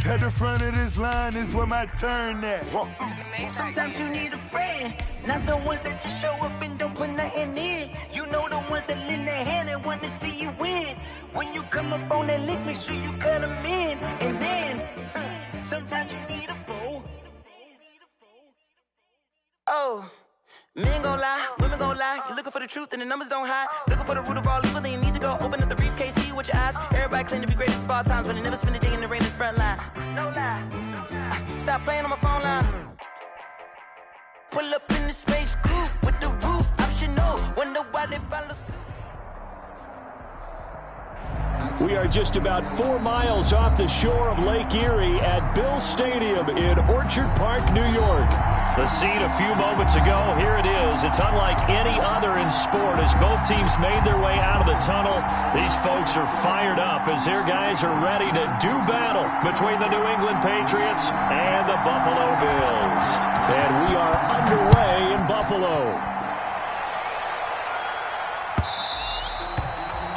At the front of this line is where my turn at. Sometimes you need a friend, not the ones that just show up and don't put nothing in. You know the ones that lend their hand and want to see you win. When you come up on that lick, make sure you cut them in. And then, sometimes you need a fool. Oh, men gon' lie, women gon' lie. You're looking for the truth and the numbers don't hide. Looking for the root of all evil, then you need to go open up the briefcase, see with your eyes. Everybody claim to be great at all times, but they never spend a day in the rain in the front line. No lie. Stop playing on my phone line. Pull up in the space coupe with the roof optional. Wonder why they follow. We are just about 4 miles off the shore of Lake Erie at Bill Stadium in Orchard Park, New York. The scene a few moments ago, here it is. It's unlike any other in sport as both teams made their way out of the tunnel. These folks are fired up as their guys are ready to do battle between the New England Patriots and the Buffalo Bills. And we are underway in Buffalo.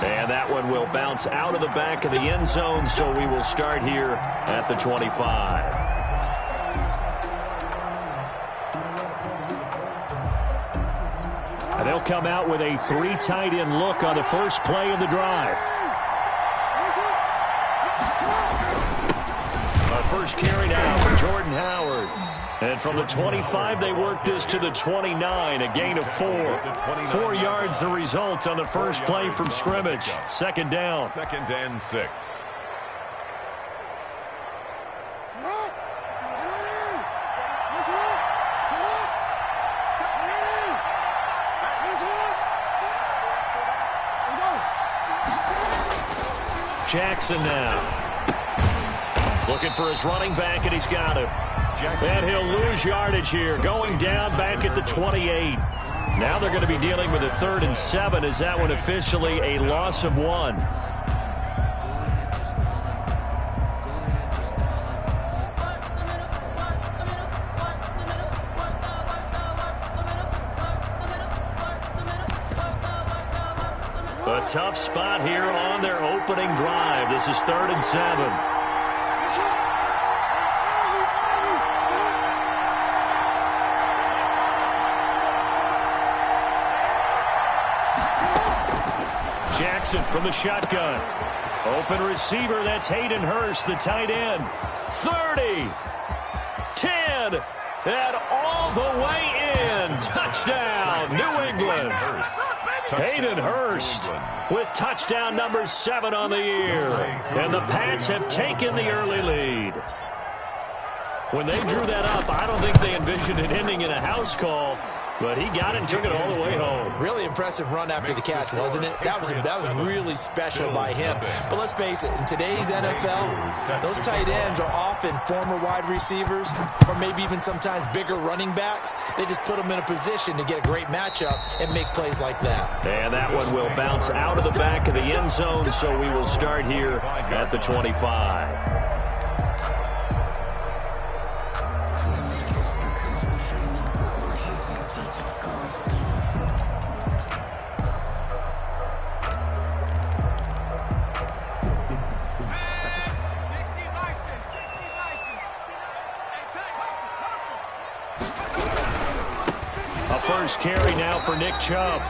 And that one will bounce out of the back of the end zone, so we will start here at the 25. And they'll come out with a 3 tight end look on the first play of the drive. Our first carry now for Jordan Howard. And from the 25, they work this to the 29, a gain of 4. 4 yards the result on the first play from scrimmage. Second down. 2nd and 6. Jackson now. Looking for his running back, and he's got him. And he'll lose yardage here, going down back at the 28. Now they're going to be dealing with a 3rd and 7. Is that one officially a loss of 1? A tough spot here on their opening drive. This is 3rd and 7. Jackson from the shotgun. Open receiver, that's Hayden Hurst, the tight end. 30, 10, and all the way in. Touchdown, New England. Hayden Hurst with touchdown number 7 on the year. And the Pats have taken the early lead. When they drew that up, I don't think they envisioned it ending in a house call. But he got it and took it all the way home. Really impressive run after the catch, wasn't it? That was really special by him. But let's face it, in today's NFL, those tight ends are often former wide receivers or maybe even sometimes bigger running backs. They just put them in a position to get a great matchup and make plays like that. And that one will bounce out of the back of the end zone, so we will start here at the 25. First carry now for Nick Chubb.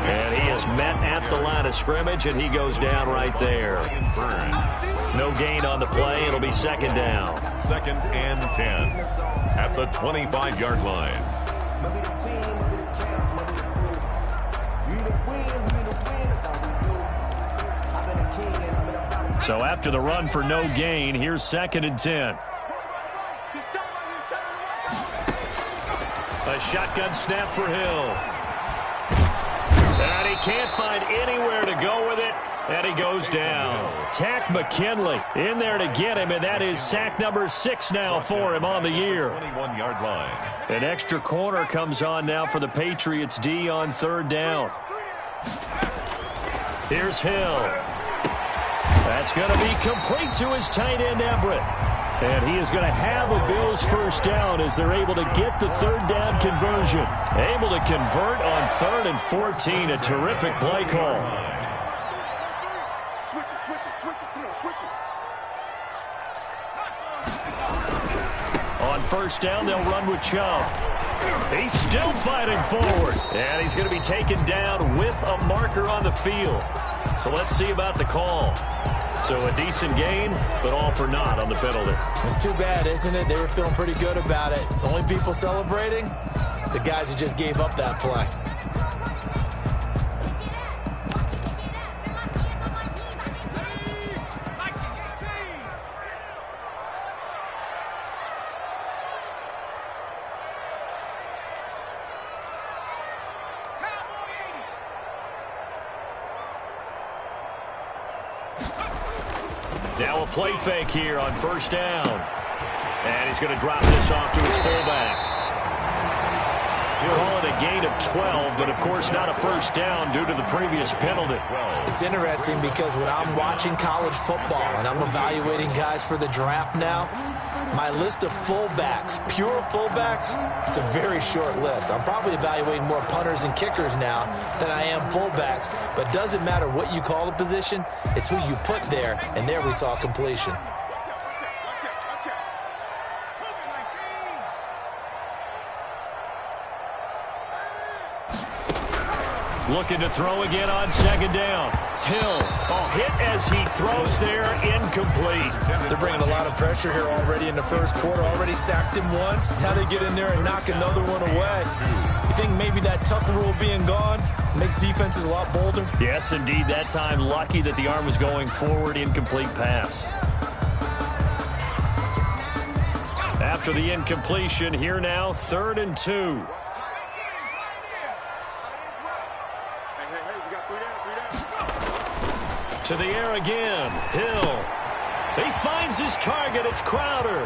And he is met at the line of scrimmage, and he goes down right there. No gain on the play. It'll be 2nd down. 2nd and 10 at the 25-yard line. So after the run for no gain, here's 2nd and 10. A shotgun snap for Hill. And he can't find anywhere to go with it, and he goes down. Tack McKinley in there to get him, and that is sack number 6 now for him on the year. 21-yard line. An extra corner comes on now for the Patriots D on 3rd down. Here's Hill. That's going to be complete to his tight end, Everett. And he is going to have a Bills first down as they're able to get the 3rd down conversion. Able to convert on 3rd and 14. A terrific play call. On first down, they'll run with Chubb. He's still fighting forward. And he's going to be taken down with a marker on the field. So let's see about the call. So a decent gain, but all for naught on the penalty. It's too bad, isn't it? They were feeling pretty good about it. The only people celebrating, the guys who just gave up that play. Now a play fake here on first down. And he's going to drop this off to his fullback. Call it a gain of 12, but of course not a first down due to the previous penalty. It's interesting because when I'm watching college football and I'm evaluating guys for the draft now, my list of fullbacks, pure fullbacks, it's a very short list. I'm probably evaluating more punters and kickers now than I am fullbacks, but it doesn't matter what you call the position, it's who you put there, and there we saw completion. Looking to throw again on second down. Hill, hit as he throws there, incomplete. They're bringing a lot of pressure here already in the first quarter. Already sacked him once. Now they get in there and knock another one away. You think maybe that Tucker rule being gone makes defenses a lot bolder? Yes, indeed. That time, lucky that the arm was going forward, incomplete pass. After the incompletion, here now, 3rd and 2. To the air again. Hill. He finds his target. It's Crowder.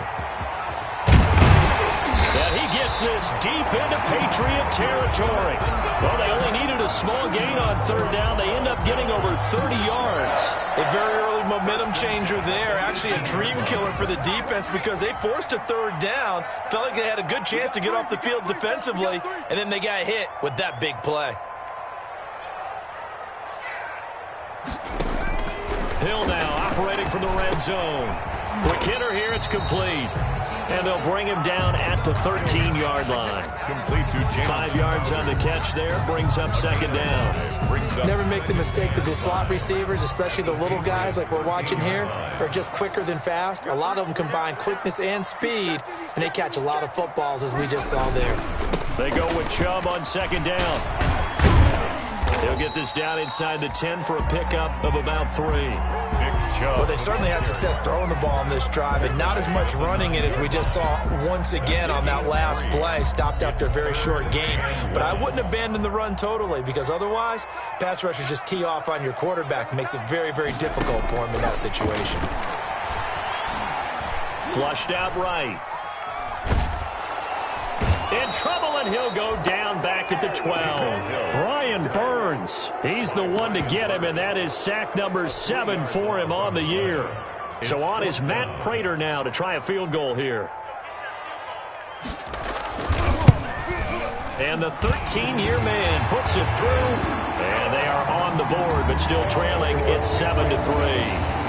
And he gets this deep into Patriot territory. Well, they only needed a small gain on 3rd down. They end up getting over 30 yards. A very early momentum changer there. Actually a dream killer for the defense because they forced a 3rd down. Felt like they had a good chance to get off the field defensively, and then they got hit with that big play. Hill now operating from the red zone. Quick hitter here, it's complete. And they'll bring him down at the 13-yard line. Complete to James. 5 yards on the catch there, brings up second down. Never make the mistake that the slot receivers, especially the little guys like we're watching here, are just quicker than fast. A lot of them combine quickness and speed, and they catch a lot of footballs as we just saw there. They go with Chubb on second down. He'll get this down inside the 10 for a pickup of about 3. Well, they certainly had success throwing the ball on this drive, and not as much running it as we just saw once again on that last play. Stopped after a very short gain. But I wouldn't abandon the run totally because otherwise, pass rushers just tee off on your quarterback. Makes it very, very difficult for him in that situation. Flushed out right. In trouble, and he'll go down back at the 12. Brian Burns, he's the one to get him, and that is sack number 7 for him on the year. So on is Matt Prater now to try a field goal here. And the 13-year man puts it through, and they are on the board, but still trailing. It's 7-3.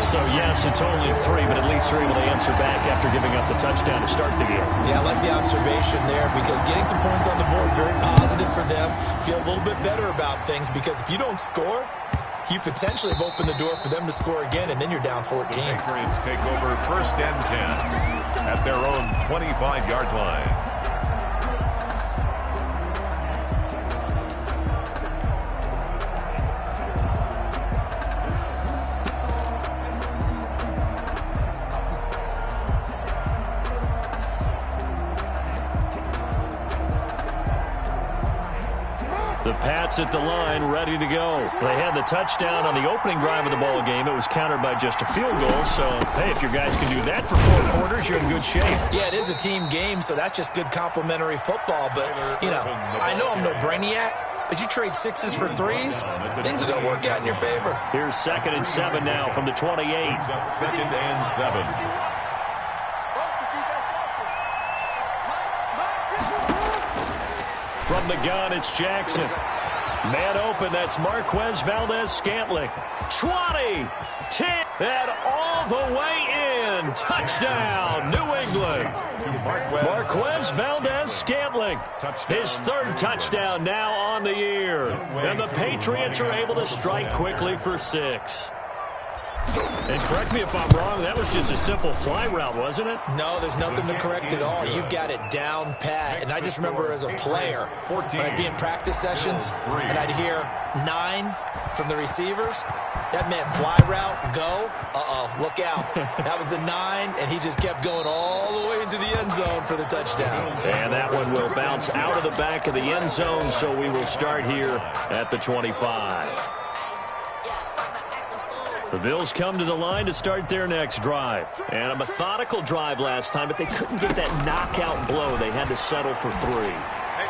So, yes, it's only 3, but at least they're able to answer back after giving up the touchdown to start the game. Yeah, I like the observation there because getting some points on the board, very positive for them. Feel a little bit better about things because if you don't score, you potentially have opened the door for them to score again, and then you're down 14. The Patriots take over 1st and 10 at their own 25-yard line. The Pats at the line, ready to go. They had the touchdown on the opening drive of the ball game. It was countered by just a field goal. So, hey, if your guys can do that for 4 quarters, you're in good shape. Yeah, it is a team game, so that's just good complimentary football. But, you know, I know I'm no brainiac, but you trade 6s for 3s, things are going to work out in your favor. Here's 2nd and 7 now from the 28. 2nd and 7. From the gun, it's Jackson. Man open, that's Marquez Valdez-Scantling. 20, 10, and all the way in. in. Touchdown, New England. Marquez Valdez-Scantling, his third touchdown now on the year. And the Patriots are able to strike quickly for 6. And correct me if I'm wrong, that was just a simple fly route, wasn't it? No, there's nothing to correct at all. You've got it down pat. And I just remember as a player, when I'd be in practice sessions and I'd hear 9 from the receivers, that meant fly route, go, look out. That was the 9, and he just kept going all the way into the end zone for the touchdown. And that one will bounce out of the back of the end zone, so we will start here at the 25. The Bills come to the line to start their next drive. And a methodical drive last time, but they couldn't get that knockout blow. They had to settle for 3.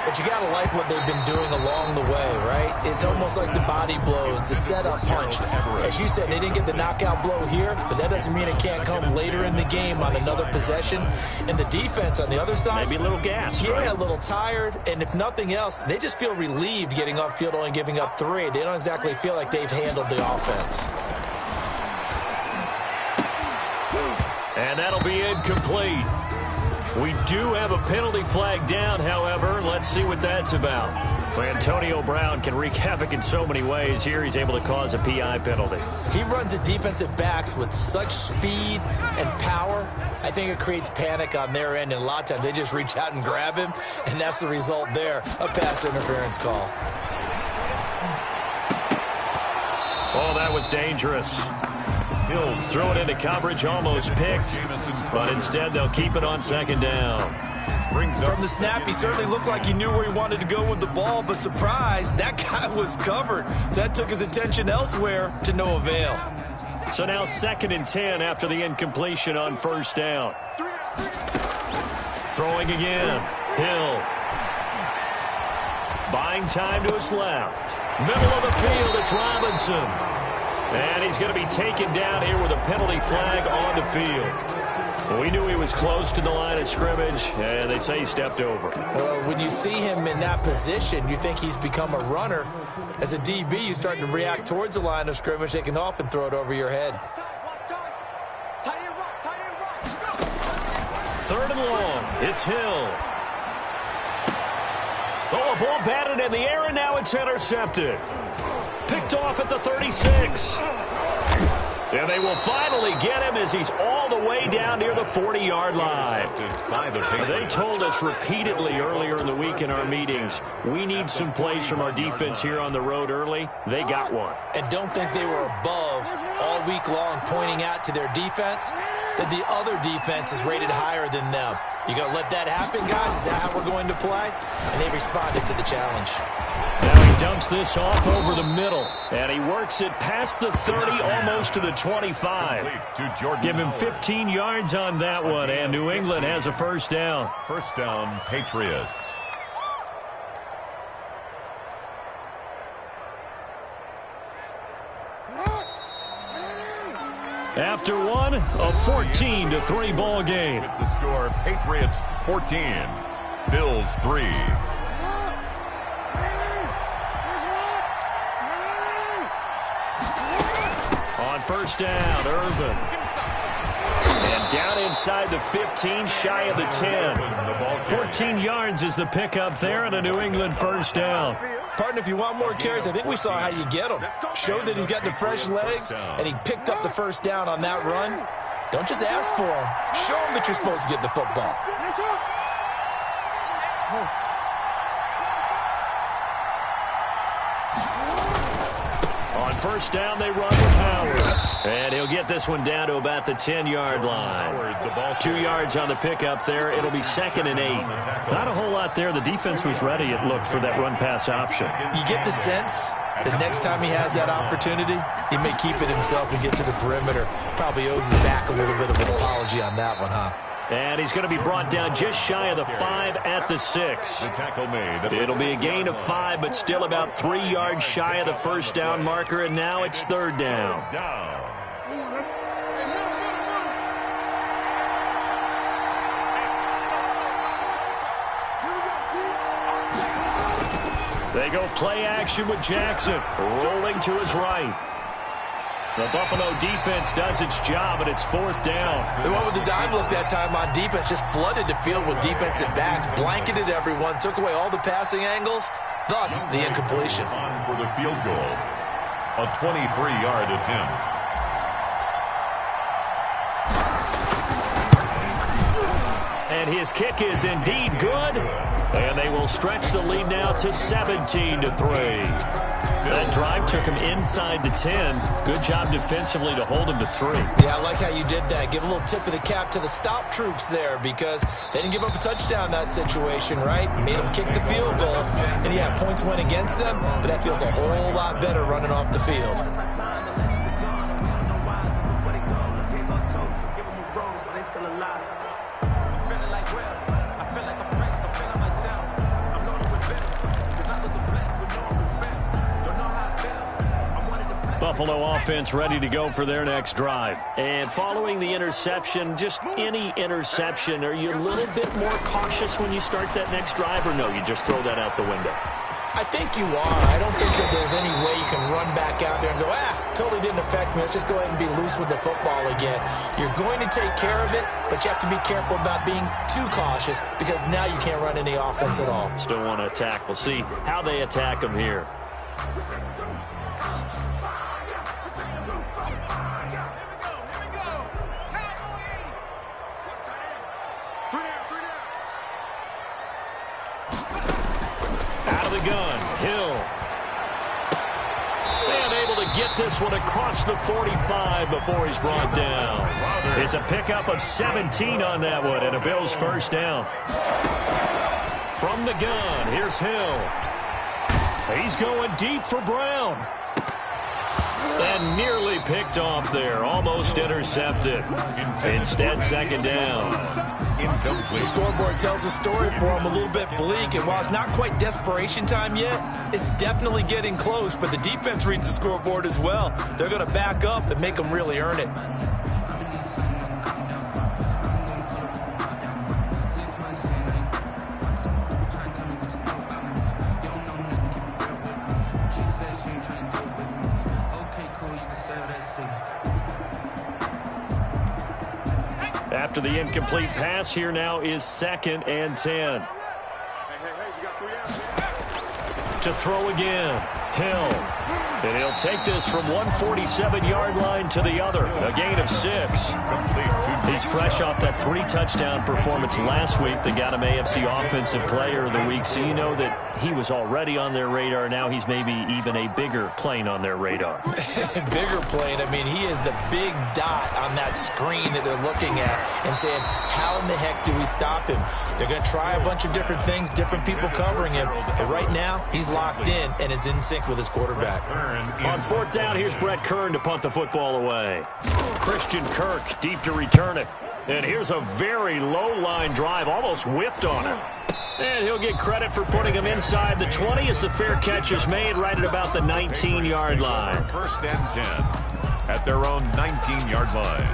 But you got to like what they've been doing along the way, right? It's almost like the body blows, the setup punch. As you said, they didn't get the knockout blow here, but that doesn't mean it can't come later in the game on another possession. And the defense on the other side, maybe a little gas, yeah, right? A little tired. And if nothing else, they just feel relieved getting upfield, only giving up 3. They don't exactly feel like they've handled the offense. And that'll be incomplete. We do have a penalty flag down, however. Let's see what that's about. Well, Antonio Brown can wreak havoc in so many ways. Here he's able to cause a PI penalty. He runs the defensive backs with such speed and power. I think it creates panic on their end, and a lot of times they just reach out and grab him, and that's the result there, a pass interference call. Oh, that was dangerous. Hills throw it into coverage, almost picked, but instead they'll keep it on second down. From the snap, he certainly looked like he knew where he wanted to go with the ball, but surprise, that guy was covered. So that took his attention elsewhere to no avail. So now 2nd and 10 after the incompletion on first down. Throwing again. Hill. Buying time to his left. Middle of the field, it's Robinson. And he's going to be taken down here with a penalty flag on the field. Well, we knew he was close to the line of scrimmage, and they say he stepped over. Well, when you see him in that position, you think he's become a runner. As a DB, you start to react towards the line of scrimmage. They can often throw it over your head. 3rd and long. It's Hill. Oh, a ball batted in the air, and now it's intercepted. Picked off at the 36. And they will finally get him as he's all the way down near the 40-yard line. They told us repeatedly earlier in the week in our meetings, we need some plays from our defense here on the road early. They got one. And don't think they were above all week long pointing out to their defense that the other defense is rated higher than them. You going to let that happen, guys? Is that how we're going to play? And they responded to the challenge. Now he dumps this off over the middle, and he works it past the 30, almost to the 25. Give him 15 yards on that one, and New England has a first down. First down, Patriots. After one, a 14-3 ball game. With the score, Patriots 14, Bills 3. On first down, Irvin. And down inside the 15, shy of the 10. 14 yards is the pickup there, and a New England first down. Partner, if you want more carries, I think we saw how you get him. Showed that he's got the fresh legs, and he picked up the first down on that run. Don't just ask for him. Show him that you're supposed to get the football. On first down, they run with Howard. And he'll get this one down to about the 10-yard line. 2 yards on the pickup there. It'll be 2nd and 8. Not a whole lot there. The defense was ready, it looked, for that run-pass option. You get the sense that next time he has that opportunity, he may keep it himself and get to the perimeter. Probably owes his back a little bit of an apology on that one, huh? And he's going to be brought down just shy of the 5 at the 6. The tackle made. It'll be a gain of 5, but still about 3 yards shy of the first down marker, and now it's 3rd down. They go play action with Jackson, rolling to his right. The Buffalo defense does its job, and it's 4th down. They went with the dime look that time on defense, just flooded the field with defensive backs, blanketed everyone, took away all the passing angles, thus the incompletion. On for the field goal, a 23-yard attempt. And his kick is indeed good, and they will stretch the lead now to 17-3. That drive took him inside the 10. Good job defensively to hold him to 3. Yeah, I like how you did that. Give a little tip of the cap to the stop troops there because they didn't give up a touchdown in that situation, right? Made them kick the field goal. And, yeah, points went against them, but that feels a whole lot better running off the field. Buffalo offense ready to go for their next drive. And following the interception, just any interception, are you a little bit more cautious when you start that next drive, or no, you just throw that out the window? I think you are. I don't think that there's any way you can run back out there and go, totally didn't affect me. Let's just go ahead and be loose with the football again. You're going to take care of it, but you have to be careful about being too cautious because now you can't run any offense at all. Still want to attack. We'll see how they attack them here. Gun, Hill. And able to get this one across the 45 before he's brought down. It's a pickup of 17 on that one and a Bills first down. From the gun, here's Hill. He's going deep for Brown. And nearly picked off there. Almost intercepted. Instead, second down. The scoreboard tells a story for him, a little bit bleak, and while it's not quite desperation time yet, it's definitely getting close, but the defense reads the scoreboard as well. They're going to back up and make them really earn it. After the incomplete pass, here now is 2nd and 10. To throw again, Hill. And he'll take this from 147-yard line to the other. A gain of 6. He's fresh off that 3-touchdown performance last week that got him AFC Offensive Player of the Week. So you know that he was already on their radar. Now he's maybe even a bigger plane on their radar. Bigger plane. I mean, he is the big dot on that screen that they're looking at and saying, how in the heck do we stop him? They're going to try a bunch of different things, different people covering him. But right now, he's locked in and is in sync with his quarterback. On 4th down, here's Brett Kern to punt the football away. Christian Kirk deep to return it. And here's a very low-line drive, almost whiffed on him. And he'll get credit for putting him inside the 20 as the fair catch is made right at about the 19-yard line. 1st and 10 at their own 19-yard line.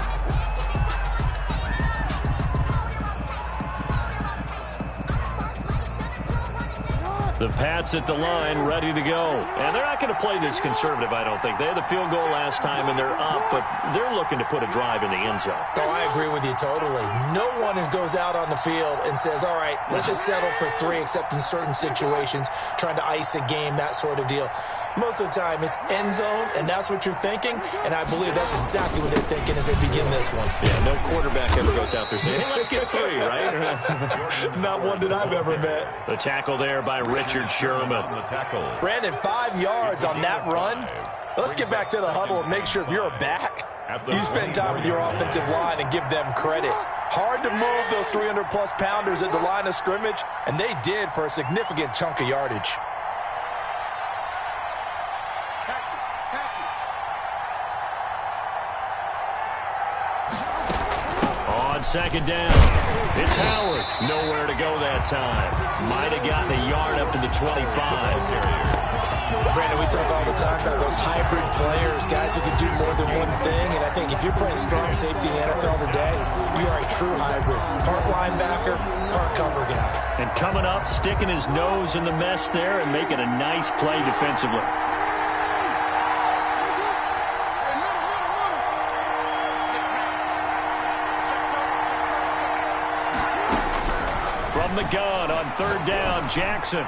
The Pats at the line, ready to go. And they're not going to play this conservative, I don't think. They had the field goal last time, and they're up, but they're looking to put a drive in the end zone. Oh, I agree with you totally. No one goes out on the field and says, all right, let's just settle for 3, except in certain situations, trying to ice a game, that sort of deal. Most of the time, it's end zone, and that's what you're thinking, and I believe that's exactly what they're thinking as they begin this one. Yeah, no quarterback ever goes out there saying, hey, let's get 3, right? Not one that I've ever met. The tackle there by Richard Sherman. Brandon, 5 yards on that run. Let's get back to the huddle and make sure if you're a back, you spend time with your offensive line and give them credit. Hard to move those 300-plus pounders at the line of scrimmage, and they did for a significant chunk of yardage. On 2nd down, it's Howard. Nowhere to go that time. Might have gotten a yard up to the 25. Brandon, we talk all the time about those hybrid players, guys who can do more than one thing, and I think if you're playing strong safety in the NFL today, you are a true hybrid. Part linebacker, part cover guy. And coming up, sticking his nose in the mess there and making a nice play defensively. From the gun on third down, Jackson.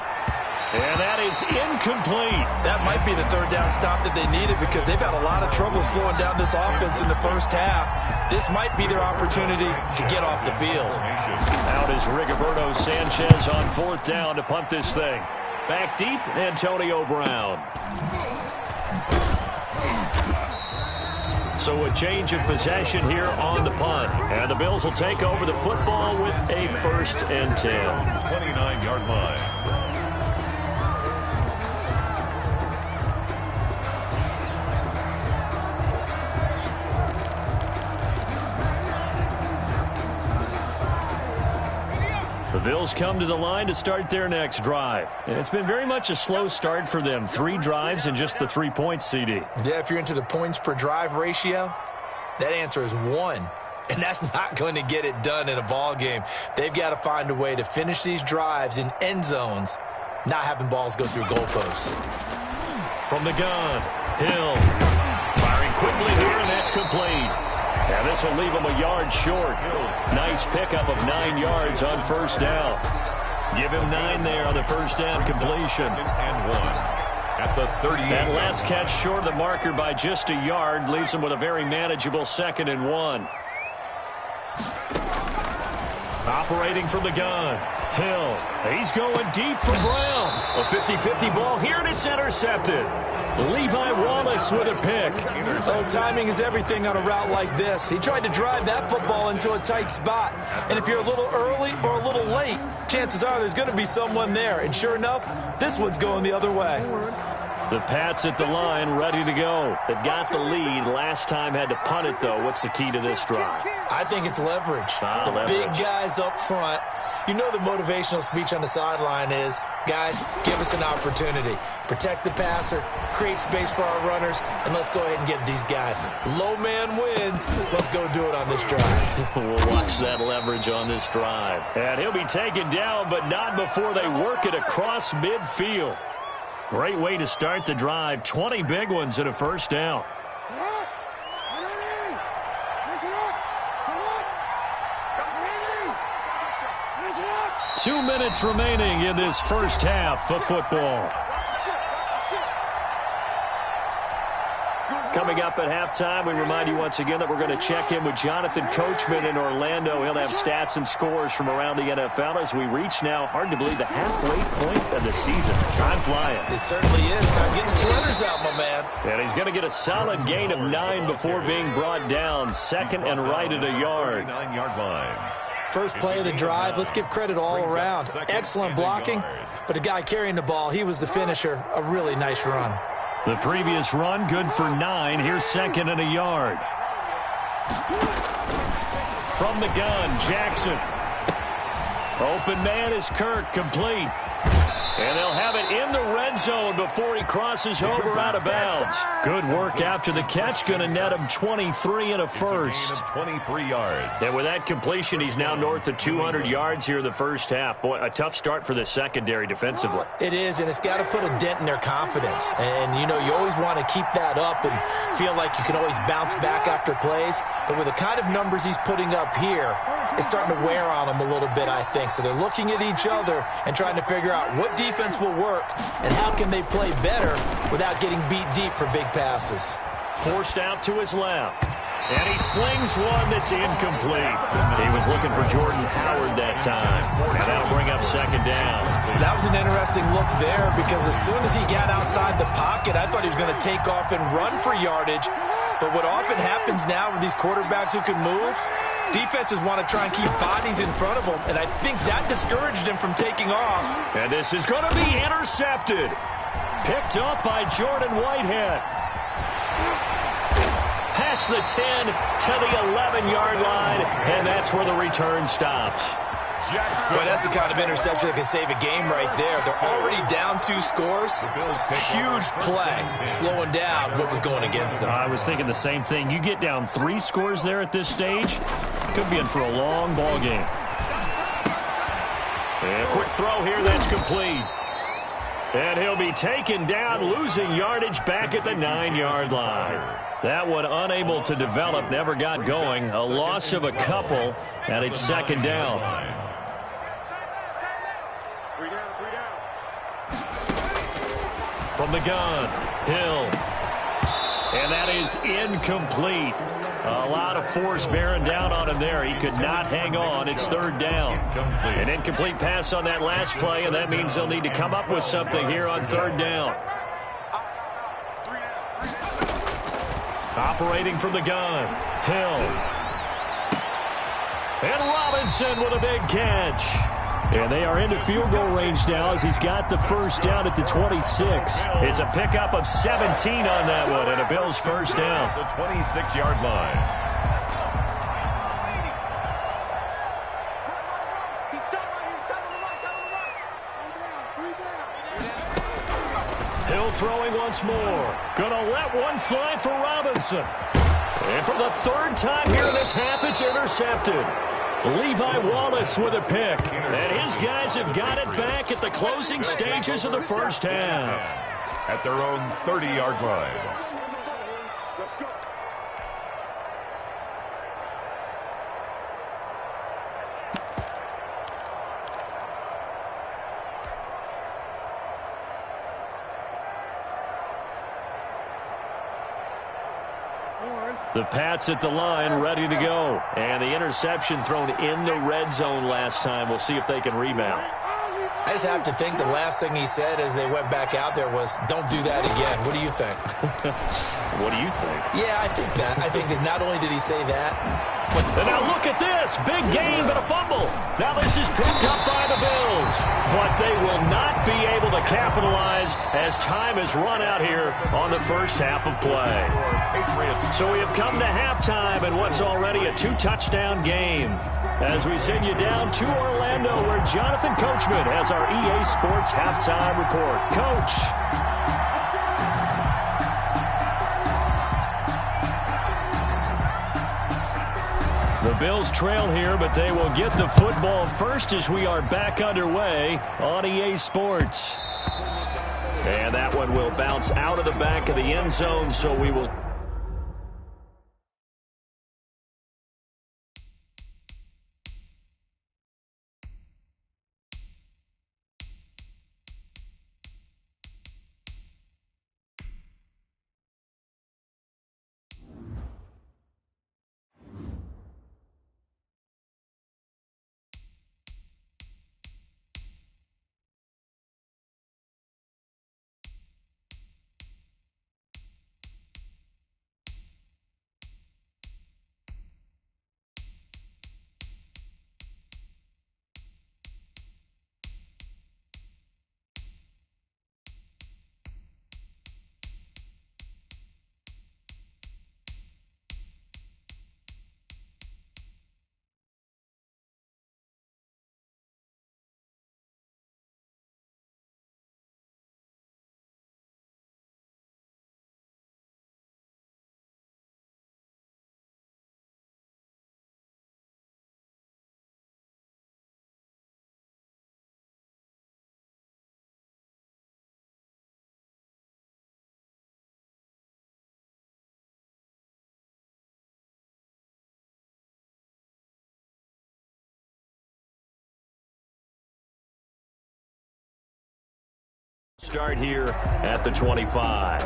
And that is incomplete. That might be the third down stop that they needed because they've had a lot of trouble slowing down this offense in the first half. This might be their opportunity to get off the field. Out is Rigoberto Sanchez on fourth down to punt this thing. Back deep, Antonio Brown. So a change of possession here on the punt. And the Bills will take over the football with a 1st and 10. 29-yard line. The Bills come to the line to start their next drive. And it's been very much a slow start for them. 3 drives and just the 3 points, CD. Yeah, if you're into the points per drive ratio, that answer is 1. And that's not going to get it done in a ball game. They've got to find a way to finish these drives in end zones, not having balls go through goalposts. From the gun, Hill. Firing quickly here, and that's complete. And this will leave him a yard short. Nice pickup of 9 yards on first down. Give him 9 there on the first down completion. And 1 at the 38. That last catch short of the marker by just a yard leaves him with a very manageable 2nd and 1. Operating from the gun, Hill. He's going deep for Brown. A 50-50 ball here, and it's intercepted. Levi Wallace with a pick. Oh, timing is everything on a route like this. He tried to drive that football into a tight spot. And if you're a little early or a little late, chances are there's going to be someone there. And sure enough, this one's going the other way. The Pats at the line, ready to go. They've got the lead. Last time had to punt it, though. What's the key to this drive? I think it's leverage. Big guys up front. You know the motivational speech on the sideline is, guys, give us an opportunity. Protect the passer, create space for our runners, and let's go ahead and get these guys. Low man wins. Let's go do it on this drive. We'll watch that leverage on this drive. And he'll be taken down, but not before they work it across midfield. Great way to start the drive. 20 big ones and a first down. 2 minutes remaining in this first half of football. Coming up at halftime, we remind you once again that we're going to check in with Jonathan Coachman in Orlando. He'll have stats and scores from around the NFL as we reach now, hard to believe, the halfway point of the season. Time flying. It certainly is. Time to get the surrenders out, my man. And he's going to get a solid gain of 9 before being brought down. 2nd and right at a yard. 9-yard line. First play of the drive, let's give credit all around. Excellent blocking, but the guy carrying the ball, he was the finisher. A really nice run. The previous run, good for 9. Here's 2nd and a yard. From the gun, Jackson. Open man is Kirk, complete. And they'll have it in the red zone before he crosses over out of bounds. Good work after the catch. Going to net him 23 and a first. 23 yards. And with that completion, he's now north of 200 yards here in the first half. Boy, a tough start for the secondary defensively. It is, and it's got to put a dent in their confidence. And, you know, you always want to keep that up and feel like you can always bounce back after plays. But with the kind of numbers he's putting up here, it's starting to wear on them a little bit, I think. So they're looking at each other and trying to figure out what defense will work and how can they play better without getting beat deep for big passes. Forced out to his left. And he slings one that's incomplete. He was looking for Jordan Howard that time. And that'll bring up 2nd down. That was an interesting look there because as soon as he got outside the pocket, I thought he was going to take off and run for yardage. But what often happens now with these quarterbacks who can move, defenses want to try and keep bodies in front of them, and I think that discouraged him from taking off. And this is going to be intercepted. Picked up by Jordan Whitehead. Past the 10 to the 11-yard line, and that's where the return stops. Boy, that's the kind of interception that can save a game right there. They're already down 2 scores. Huge play, slowing down what was going against them. I was thinking the same thing. You get down 3 scores there at this stage, could be in for a long ball game. And a quick throw here, that's complete. And he'll be taken down, losing yardage back at the 9-yard line. That one unable to develop, never got going. A loss of a couple, and it's 2nd down. from the gun. Hill. And that is incomplete. A lot of force bearing down on him there. He could not hang on. It's third down. An incomplete pass on that last play, and that means they'll need to come up with something here on third down. Operating from the gun. Hill. And Robinson with a big catch. And they are into field goal range now as he's got the first down at the 26. It's a pickup of 17 on that one and a Bills first down. The 26-yard line. Hill throwing once more. Gonna let one fly for Robinson. And for the third time here in this half, it's intercepted. Levi Wallace with a pick. And his guys have got it back at the closing stages of the first half. At their own 30-yard line. The Pats at the line, ready to go. And the interception thrown in the red zone last time. We'll see if they can rebound. I just have to think the last thing he said as they went back out there was, don't do that again. What do you think? What do you think? Yeah, I think that. I think that not only did he say that, but... And now look at this. Big gain, but a fumble. Now this is picked up by the Bills. But they will not be able to capitalize as time has run out here on the first half of play. So we have come to halftime in what's already a 2-touchdown game. As we send you down to Orlando, where Jonathan Coachman has our EA Sports halftime report. Coach. The Bills trail here, but they will get the football first as we are back underway on EA Sports. And that one will bounce out of the back of the end zone, so we will... Start here at the 25.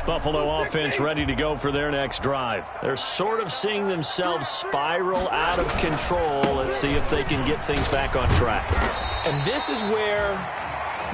Buffalo offense ready to go for their next drive. They're sort of seeing themselves spiral out of control. Let's see if they can get things back on track. And this is where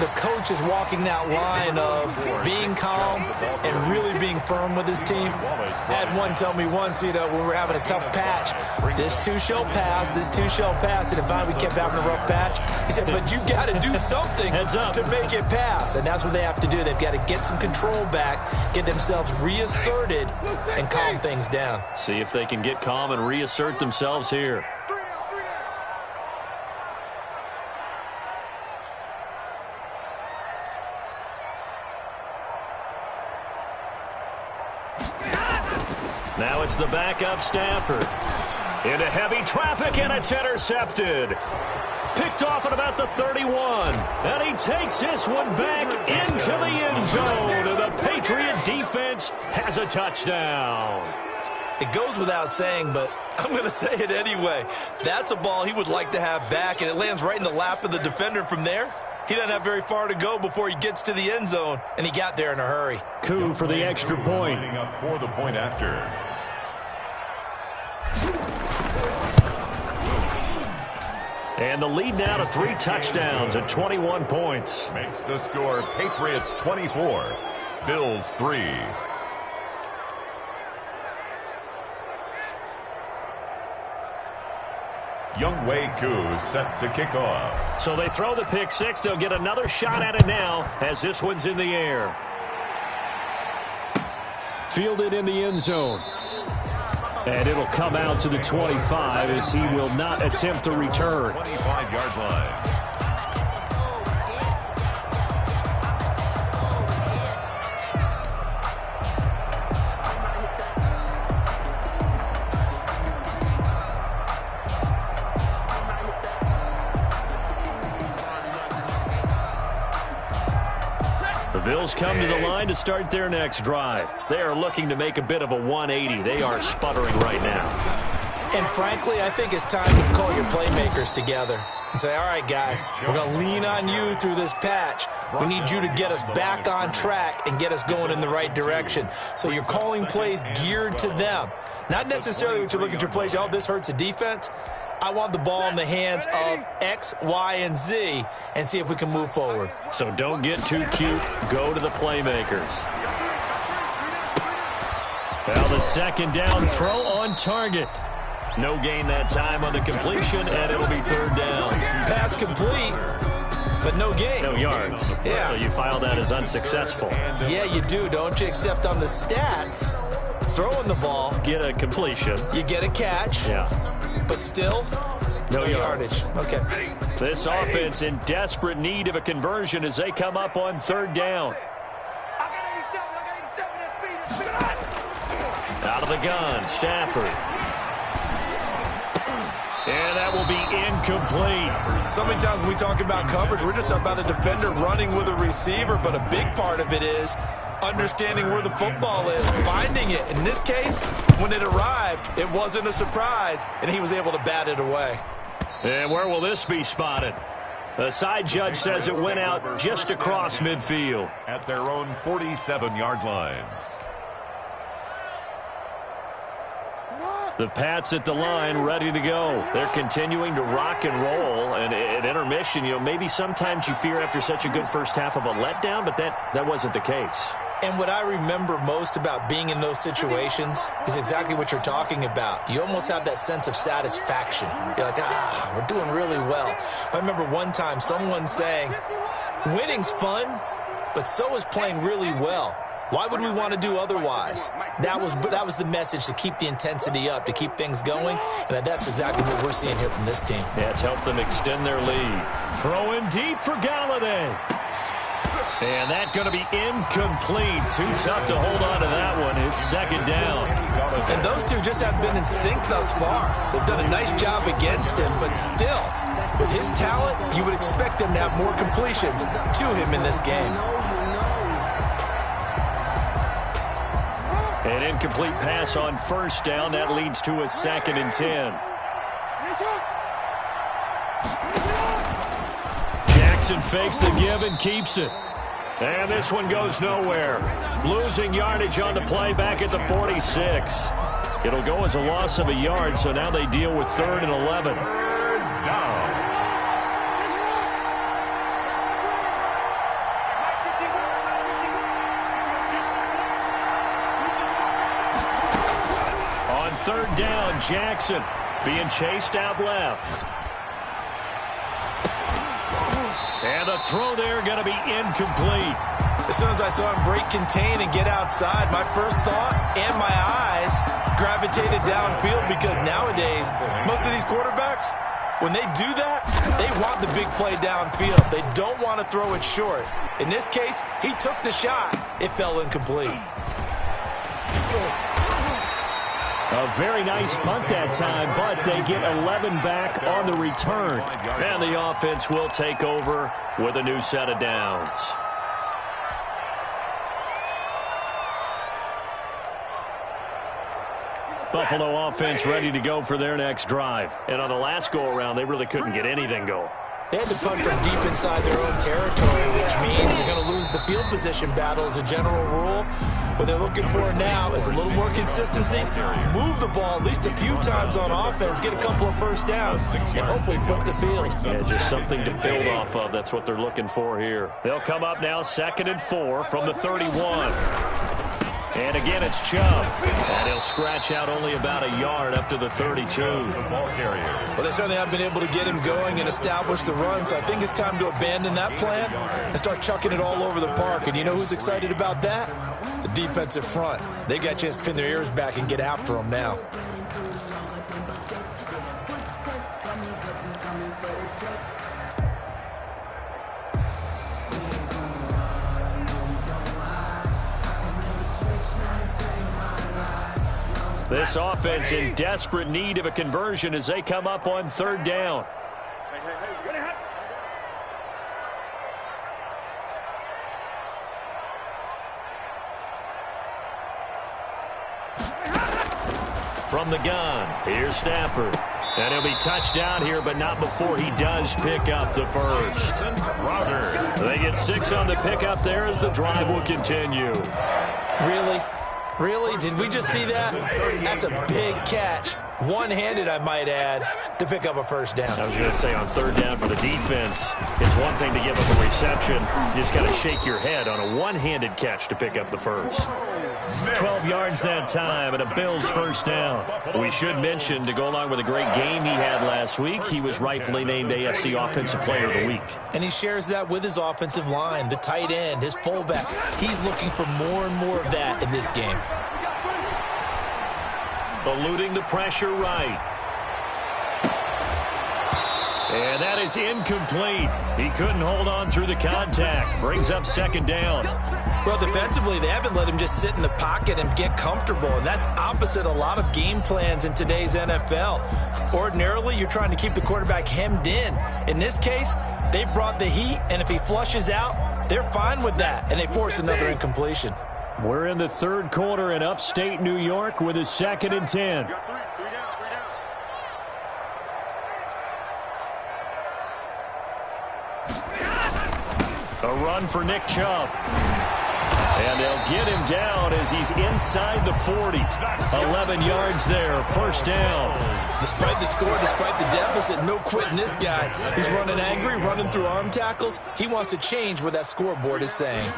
the coach is walking that line of being calm and really being firm with his team. I had one tell me once, when we were having a tough patch, this too shall pass, this too shall pass. And finally we kept having a rough patch. He said, but you got to do something to make it pass. And that's what they have to do. They've got to get some control back, get themselves reasserted, and calm things down. See if they can get calm and reassert themselves here. Now it's the backup Stafford. Into heavy traffic, and it's intercepted. Picked off at about the 31. And he takes this one back into the end zone. And the Patriot defense has a touchdown. It goes without saying, but I'm going to say it anyway. That's a ball he would like to have back, and it lands right in the lap of the defender from there. He doesn't have very far to go before he gets to the end zone, and he got there in a hurry. Coup for the extra point. Up for the point after. And the lead now to 3 touchdowns at 21 points. Makes the score Patriots 24, Bills 3. Younghoe Koo set to kick off. So they throw the pick six. They'll get another shot at it now as this one's in the air. Fielded in the end zone. And it'll come out to the 25 as he will not attempt a return. 25-yard line. Bills come to the line to start their next drive. They are looking to make a bit of a 180. They are sputtering right now. And frankly, I think it's time to call your playmakers together and say, all right, guys, we're going to lean on you through this patch. We need you to get us back on track and get us going in the right direction. So you're calling plays geared to them. Not necessarily when you look at your plays, oh, this hurts the defense. I want the ball in the hands of X, Y, and Z and see if we can move forward. So don't get too cute. Go to the playmakers. Well, the second down throw on target. No gain that time on the completion, and it'll be third down. Pass complete, but no gain. No yards. Yeah. So you file that as unsuccessful. Yeah, you do, don't you? Except on the stats, throwing the ball. Get a completion. You get a catch. Yeah. But still, no yardage. Okay. This offense in desperate need of a conversion as they come up on third down. Out of the gun, Stafford. And that will be incomplete. So many times when we talk about coverage, we're just about a defender running with a receiver, but a big part of it is understanding where the football is, finding it. In this case, when it arrived, it wasn't a surprise, and he was able to bat it away. And where will this be spotted? The side judge says it went out just across midfield. At their own 47-yard line. The Pats at the line, ready to go. They're continuing to rock and roll. And at intermission, maybe sometimes you fear after such a good first half of a letdown, but that wasn't the case. And what I remember most about being in those situations is exactly what you're talking about. You almost have that sense of satisfaction. You're like, we're doing really well. I remember one time someone saying, winning's fun, but so is playing really well. Why would we want to do otherwise? That was the message, to keep the intensity up, to keep things going, and that's exactly what we're seeing here from this team. Yeah, it's helped them extend their lead. Throwing deep for Galladay. And that's going to be incomplete. Too tough to hold on to that one. It's second down. And those two just haven't been in sync thus far. They've done a nice job against him, but still, with his talent, you would expect them to have more completions to him in this game. An incomplete pass on first down. That leads to a 2nd and 10. Jackson fakes the give and keeps it. And this one goes nowhere. Losing yardage on the play back at the 46. It'll go as a loss of a yard, so now they deal with 3rd and 11. On 3rd down, Jackson being chased out left. And the throw there going to be incomplete. As soon as I saw him break contain and get outside, my first thought and my eyes gravitated downfield, because nowadays, most of these quarterbacks, when they do that, they want the big play downfield. They don't want to throw it short. In this case, he took the shot. It fell incomplete. A very nice punt that time, but they get 11 back on the return. And the offense will take over with a new set of downs. Buffalo offense ready to go for their next drive. And on the last go-around, they really couldn't get anything going. They had to punt from deep inside their own territory, which means they're going to lose the field position battle as a general rule. What they're looking for now is a little more consistency, move the ball at least a few times on offense, get a couple of first downs, and hopefully flip the field. Yeah, just something to build off of. That's what they're looking for here. They'll come up now 2nd and 4 from the 31. And again, it's Chubb. And he'll scratch out only about a yard up to the 32. Well, they certainly haven't been able to get him going and establish the run, so I think it's time to abandon that plan and start chucking it all over the park. And you know who's excited about that? The defensive front. They got a chance to pin their ears back and get after him now. This offense in desperate need of a conversion as they come up on 3rd down. From the gun, here's Stafford. And he'll be touched down here, but not before he does pick up the first. They get 6 on the pickup there as the drive will continue. Really? Really? Did we just see that? That's a big catch. One-handed, I might add, to pick up a first down. I was going to say on 3rd down for the defense, it's one thing to give up a reception. You just got to shake your head on a one-handed catch to pick up the first. 12 yards that time and a Bills first down. We should mention, to go along with a great game he had last week, he was rightfully named AFC Offensive Player of the Week. And he shares that with his offensive line, the tight end, his fullback. He's looking for more and more of that in this game. Eluding the pressure right. And that is incomplete. He couldn't hold on through the contact. Brings up 2nd down. Well, defensively, they haven't let him just sit in the pocket and get comfortable, and that's opposite a lot of game plans in today's NFL. Ordinarily, you're trying to keep the quarterback hemmed in. In this case, they brought the heat, and if he flushes out, they're fine with that, and they force another incompletion. We're in the 3rd quarter in upstate New York with a 2nd and 10. A run for Nick Chubb. And they'll get him down as he's inside the 40. 11 yards there, first down. Despite the score, despite the deficit, no quitting this guy. He's running angry, running through arm tackles. He wants to change what that scoreboard is saying.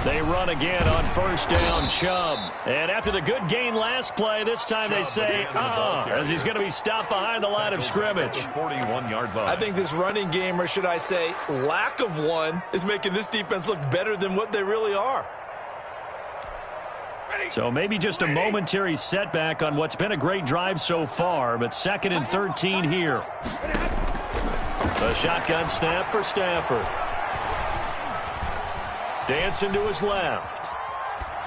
They run again on 1st down, Chubb. And after the good gain last play, this time they say, as he's going to be stopped behind the line of scrimmage. 41-yard line. I think this running game, or should I say lack of one, is making this defense look better than what they really are. So maybe just a momentary setback on what's been a great drive so far, but 2nd and 13 here. The shotgun snap for Stafford. Dancing to his left.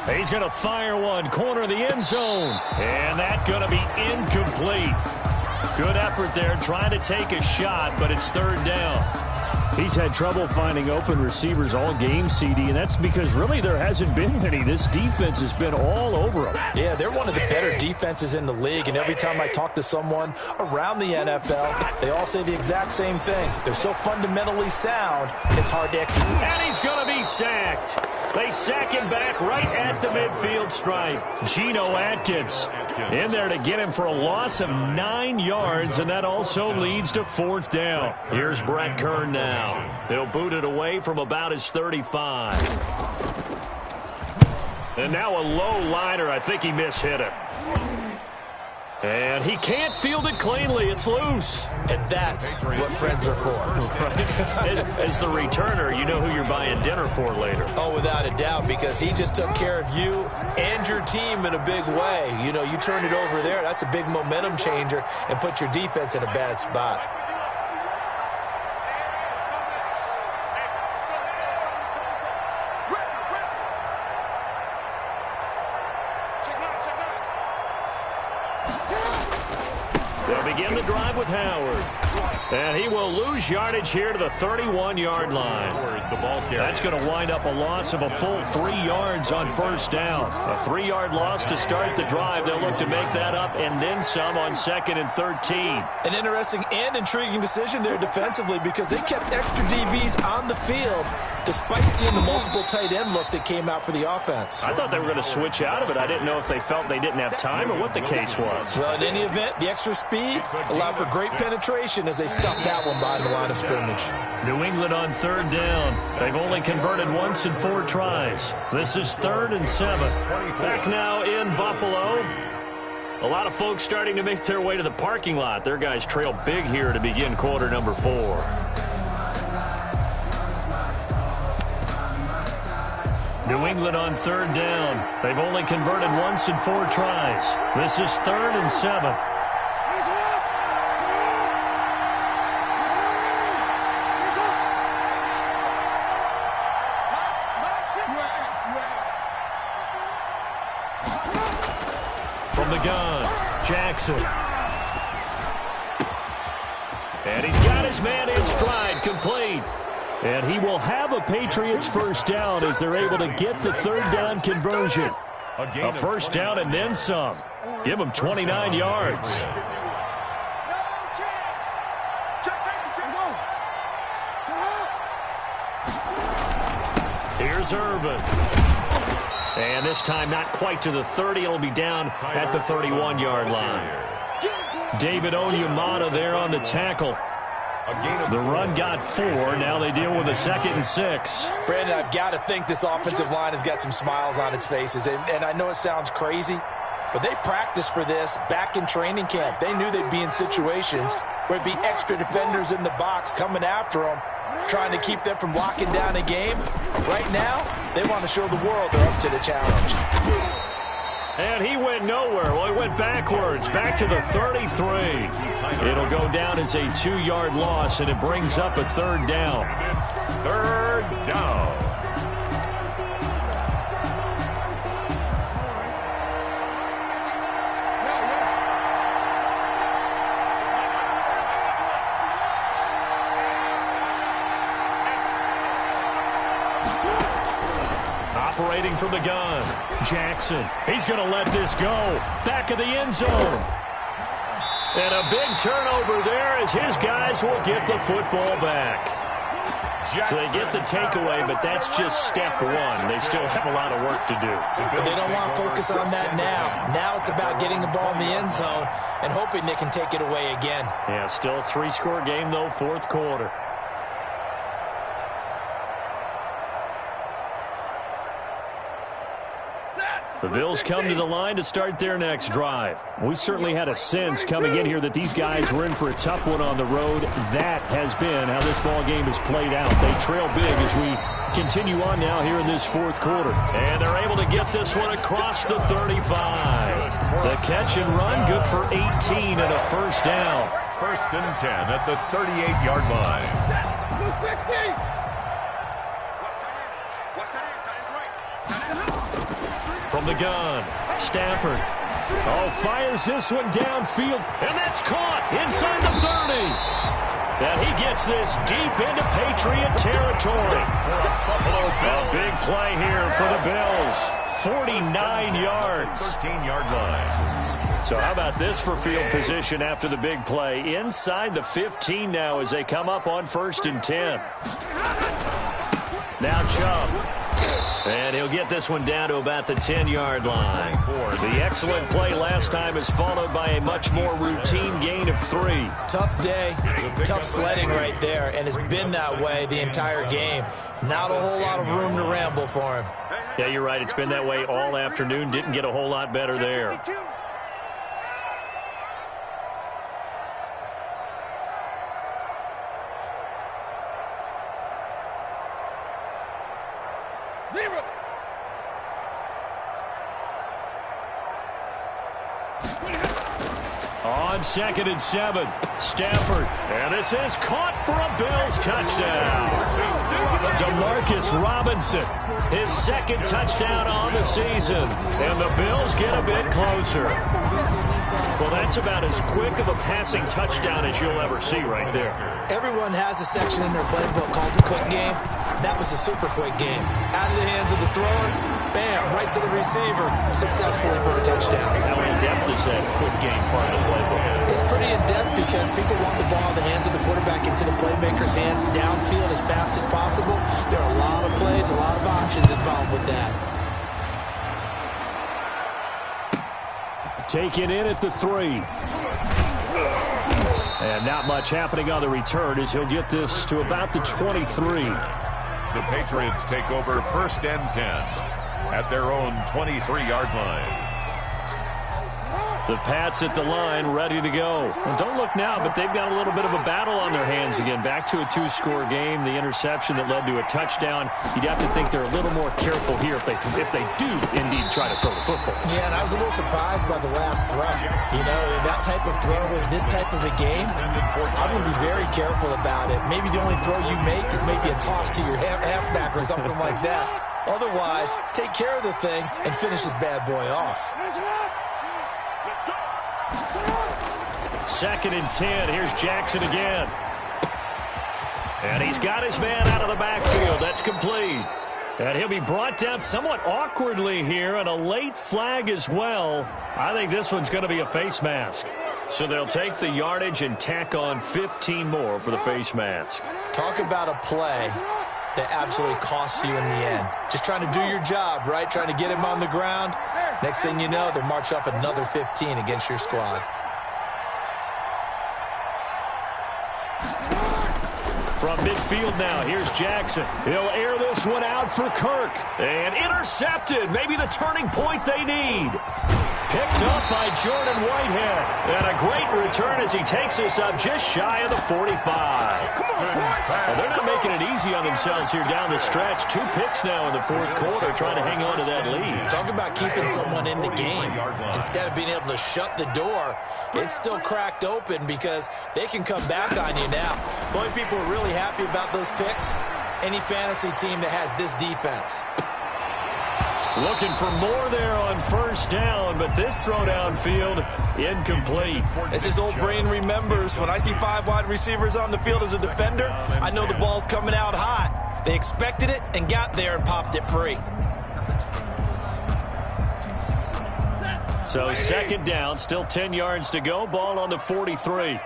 He's going to fire one, corner of the end zone. And that's going to be incomplete. Good effort there, trying to take a shot, but it's 3rd down. He's had trouble finding open receivers all game, CD, and that's because really there hasn't been many. This defense has been all over him. Yeah, they're one of the better defenses in the league, and every time I talk to someone around the NFL, they all say the exact same thing. They're so fundamentally sound, it's hard to execute. And he's going to be sacked. They sack him back right at the midfield stripe. Geno Atkins in there to get him for a loss of 9 yards, and that also leads to 4th down. Here's Brett Kern now. He'll boot it away from about his 35. And now a low liner. I think he mishit it. And he can't field it cleanly. It's loose. And that's what friends are for. As the returner, you know who you're buying dinner for later. Oh, without a doubt, because he just took care of you and your team in a big way. You know, you turn it over there, that's a big momentum changer and put your defense in a bad spot. begin the drive with Howard. And he will lose yardage here to the 31-yard line. That's going to wind up a loss of a full 3 yards on first down. A 3-yard loss to start the drive. They'll look to make that up and then some on 2nd and 13. An interesting and intriguing decision there defensively because they kept extra DBs on the field despite seeing the multiple tight end look that came out for the offense. I thought they were going to switch out of it. I didn't know if they felt they didn't have time or what the case was. Well, in any event, the extra speed allowed for great penetration as they stuffed that one behind the line of scrimmage. New England on 3rd down. They've only converted once in 4 tries. This is 3rd and 7. Back now in Buffalo. A lot of folks starting to make their way to the parking lot. Their guys trail big here to begin quarter number 4. New England on 3rd down. They've only converted once in 4 tries. This is 3rd and 7. From the gun, Jackson. And he's got his man in stride, complete. And he will have a Patriots first down as they're able to get the 3rd down conversion. A first down and then some. Give them 29 yards. Here's Irvin. And this time not quite to the 30. It'll be down at the 31-yard line. David Onyemata there on the tackle. The run got 4. Now they deal with a 2nd and 6. Brandon, I've got to think this offensive line has got some smiles on its faces. And I know it sounds crazy, but they practiced for this back in training camp. They knew they'd be in situations where it'd be extra defenders in the box coming after them, trying to keep them from locking down a game. Right now, they want to show the world they're up to the challenge. And he went nowhere. Well, he went backwards, back to the 33. It'll go down as a 2-yard loss, and it brings up a 3rd down. 3rd down. Operating from the gun, Jackson. He's going to let this go. Back of the end zone. And a big turnover there as his guys will get the football back. So they get the takeaway, but that's just step 1. They still have a lot of work to do. But they don't want to focus on that now. Now it's about getting the ball in the end zone and hoping they can take it away again. Yeah, still a 3-score game, though, 4th quarter. The Bills come to the line to start their next drive. We certainly had a sense coming in here that these guys were in for a tough one on the road. That has been how this ball game has played out. They trail big as we continue on now here in this 4th quarter. And they're able to get this one across the 35. The catch and run, good for 18 and a first down. 1st and 10 at the 38-yard line. From the gun, Stafford. Oh, fires this one downfield, and that's caught inside the 30. And he gets this deep into Patriot territory. A big play here for the Bills. 49 yards. 13-yard line. So how about this for field position after the big play? Inside the 15 now as they come up on 1st and 10. Now Chubb. And he'll get this one down to about the 10-yard line. The excellent play last time is followed by a much more routine gain of 3. Tough day, tough sledding right there, and it's been that way the entire game. Not a whole lot of room to ramble for him. Yeah, you're right. It's been that way all afternoon. Didn't get a whole lot better there. On 2nd and 7, Stafford. And this is caught for a Bills touchdown. Demarcus Robinson, his 2nd touchdown on the season. And the Bills get a bit closer. Well, that's about as quick of a passing touchdown as you'll ever see right there. Everyone has a section in their playbook called the quick game. That was a super quick game. Out of the hands of the thrower, bam, right to the receiver, successfully for a touchdown. How in-depth is that quick game part of the playbook? It's pretty in-depth because people want the ball in the hands of the quarterback into the playmaker's hands downfield as fast as possible. There are a lot of plays, a lot of options involved with that. Taken in at the 3. And not much happening on the return as he'll get this to about the 23. The Patriots take over 1st and 10 at their own 23-yard line. The Pats at the line, ready to go. And don't look now, but they've got a little bit of a battle on their hands again. Back to a 2-score game. The interception that led to a touchdown. You'd have to think they're a little more careful here if they do indeed try to throw the football. Yeah, and I was a little surprised by the last throw. You know, that type of throw in this type of a game, I'm going to be very careful about it. Maybe the only throw you make is maybe a toss to your halfback or something like that. Otherwise, take care of the thing and finish this bad boy off. 2nd and 10. Here's Jackson again. And he's got his man out of the backfield. That's complete. And he'll be brought down somewhat awkwardly here, and a late flag as well. I think this one's going to be a face mask. So they'll take the yardage and tack on 15 more for the face mask. Talk about a play that absolutely costs you in the end. Just trying to do your job, right? Trying to get him on the ground. Next thing you know, they'll march off another 15 against your squad. From midfield now, here's Jackson. He'll air this one out for Kirk. And intercepted. Maybe the turning point they need. Picked up by Jordan Whitehead. And a great return as he takes us up just shy of the 45. Well, they're not making it easy on themselves here down the stretch. 2 picks now in the 4th quarter trying to hang on to that lead. Talk about keeping someone in the game. Instead of being able to shut the door, it's still cracked open because they can come back on you now. The only people who are really happy about those picks, any fantasy team that has this defense. Looking for more there on 1st down, but this throw downfield, incomplete. As his old brain remembers, when I see 5 wide receivers on the field as a defender, I know the ball's coming out hot. They expected it and got there and popped it free. So 2nd down, still 10 yards to go. Ball on the 43.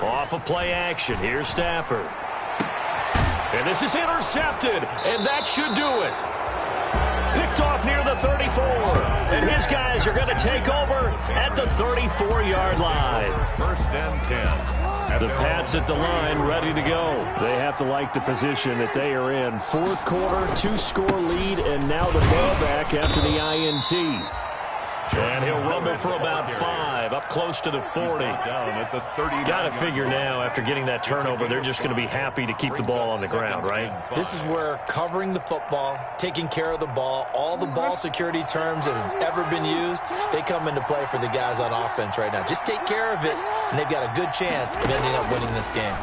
Off of play action. Here's Stafford. And this is intercepted, and that should do it. Picked off near the 34, and his guys are going to take over at the 34-yard line. 1st and 10. The Pats at the line, ready to go. They have to like the position that they are in. 4th quarter, 2-score lead, and now the ball back after the INT. And he'll rumble for about 5, up close to the 40. Got to figure now, after getting that turnover, they're just going to be happy to keep the ball on the ground, right? This is where covering the football, taking care of the ball, all the ball security terms that have ever been used, they come into play for the guys on offense right now. Just take care of it, and they've got a good chance of ending up winning this game.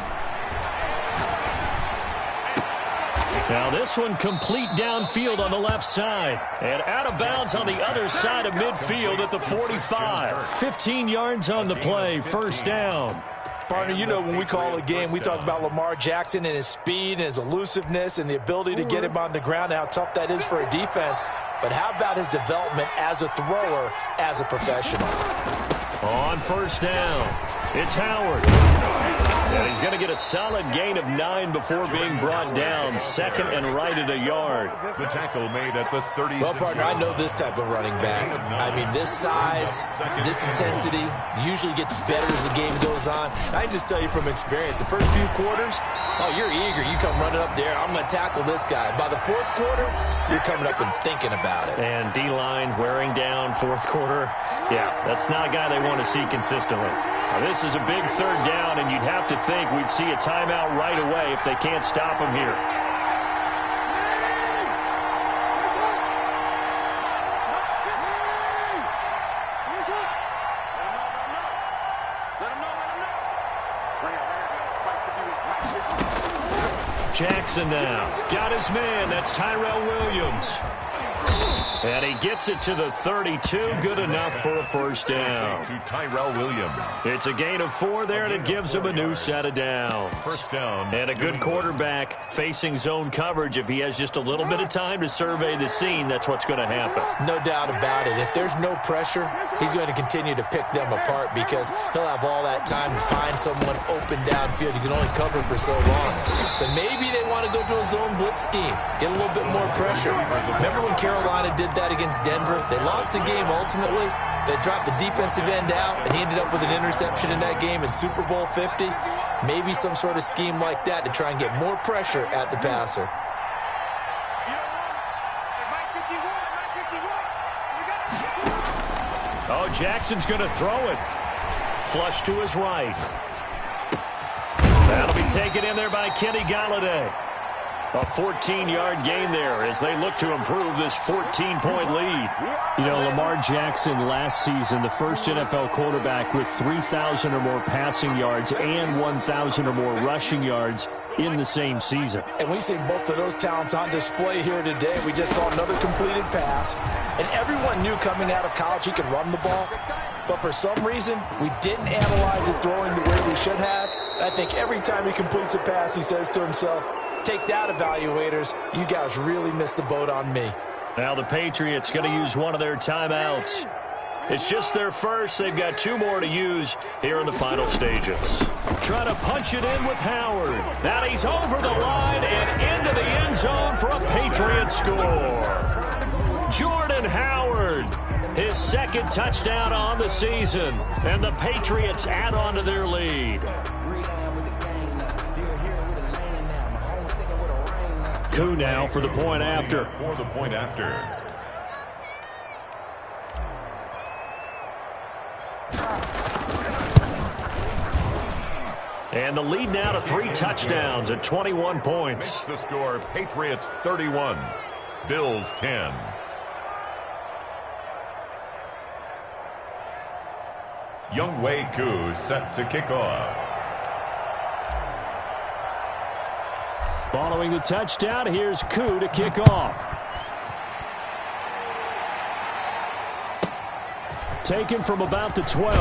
Now this one complete downfield on the left side. And out of bounds on the other side of midfield at the 45. 15 yards on the play, 1st down. Partner, you know when we call a game, we talk about Lamar Jackson and his speed and his elusiveness and the ability to get him on the ground and how tough that is for a defense. But how about his development as a thrower, as a professional? On 1st down, it's Howard. And he's going to get a solid gain of 9 before being brought down. 2nd and right at a yard. The tackle made at the 36. Well, partner, I know this type of running back. I mean, this size, this intensity usually gets better as the game goes on. I can just tell you from experience, the first few quarters, oh, you're eager. You come running up there. I'm going to tackle this guy. By the 4th quarter, you're coming up and thinking about it. And D-line wearing down 4th quarter. Yeah, that's not a guy they want to see consistently. Now, this is a big 3rd down, and you'd have to think we'd see a timeout right away if they can't stop him here. Jackson now. Got his man. That's Tyrell Williams. And he gets it to the 32. Good enough for a first down. To Tyrell Williams. It's a gain of 4 there, and it gives him a new set of downs. First down. And a good quarterback facing zone coverage. If he has just a little bit of time to survey the scene, that's what's going to happen. No doubt about it. If there's no pressure, he's going to continue to pick them apart because he'll have all that time to find someone open downfield. You can only cover for so long. So maybe they want to go to a zone blitz scheme, get a little bit more pressure. Remember when Carolina did that against Denver? They lost the game ultimately. They dropped the defensive end out, and he ended up with an interception in that game in Super Bowl 50. Maybe some sort of scheme like that to try and get more pressure at the passer. Oh, Jackson's going to throw it. Flush to his right. That'll be taken in there by Kenny Golladay. A 14-yard gain there as they look to improve this 14-point lead. You know, Lamar Jackson last season, the first NFL quarterback with 3,000 or more passing yards and 1,000 or more rushing yards in the same season. And we see both of those talents on display here today. We just saw another completed pass. And everyone knew coming out of college he could run the ball. But for some reason, we didn't analyze it throwing the way we should have. I think every time he completes a pass, he says to himself, take that, evaluators. You guys really missed the boat on me. Now the Patriots going to use one of their timeouts. It's just their first. They've got 2 more to use here in the final stages. Trying to punch it in with Howard. Now he's over the line and into the end zone for a Patriot score. Jordan Howard, his second touchdown on the season, and the Patriots add on to their lead. Koo now for the point after. For the point after. And the lead now to 3 touchdowns at 21 points. Makes the score Patriots 31, Bills 10. Younghoe Koo set to kick off. Following the touchdown, here's Koo to kick off. Taken from about the 12.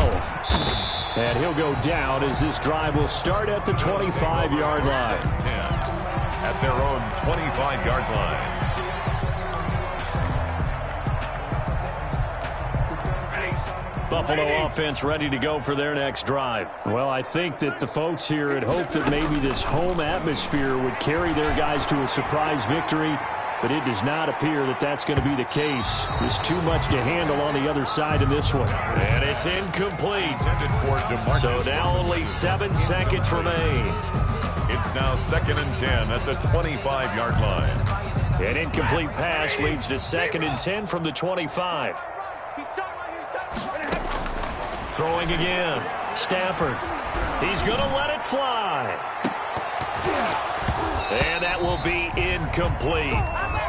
And he'll go down as this drive will start at the 25-yard line. 10 at their own 25-yard line. Buffalo offense ready to go for their next drive. Well, I think that the folks here had hoped that maybe this home atmosphere would carry their guys to a surprise victory, but it does not appear that that's going to be the case. There's too much to handle on the other side in this one. And it's incomplete. So now only 7 seconds remain. It's now 2nd and 10 at the 25-yard line. An incomplete pass leads to 2nd and 10 from the 25. Throwing again. Stafford. He's going to let it fly. And that will be incomplete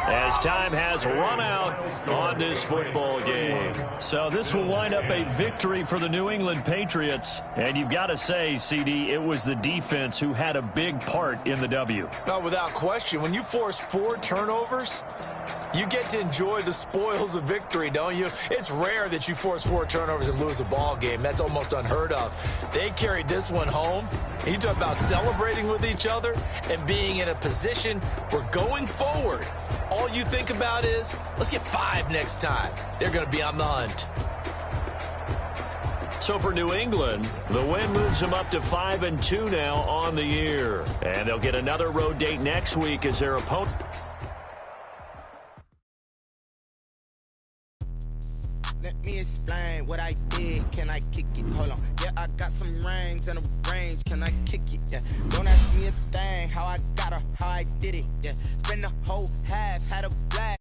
as time has run out on this football game. So this will wind up a victory for the New England Patriots. And you've got to say, CD, it was the defense who had a big part in the W. No, without question. When you force 4 turnovers, you get to enjoy the spoils of victory, don't you? It's rare that you force 4 turnovers and lose a ball game. That's almost unheard of. They carried this one home. You talk about celebrating with each other and being in a position where going forward, all you think about is, let's get 5 next time. They're going to be on the hunt. So for New England, the win moves them up to 5-2 now on the year. And they'll get another road date next week as their opponent. Let me explain what I did. Can I kick it? Hold on. Yeah, I got some rings and a range. Can I kick it? Yeah. Don't ask me a thing. How I got her, how I did it. Yeah. Spend the whole half, had a blast.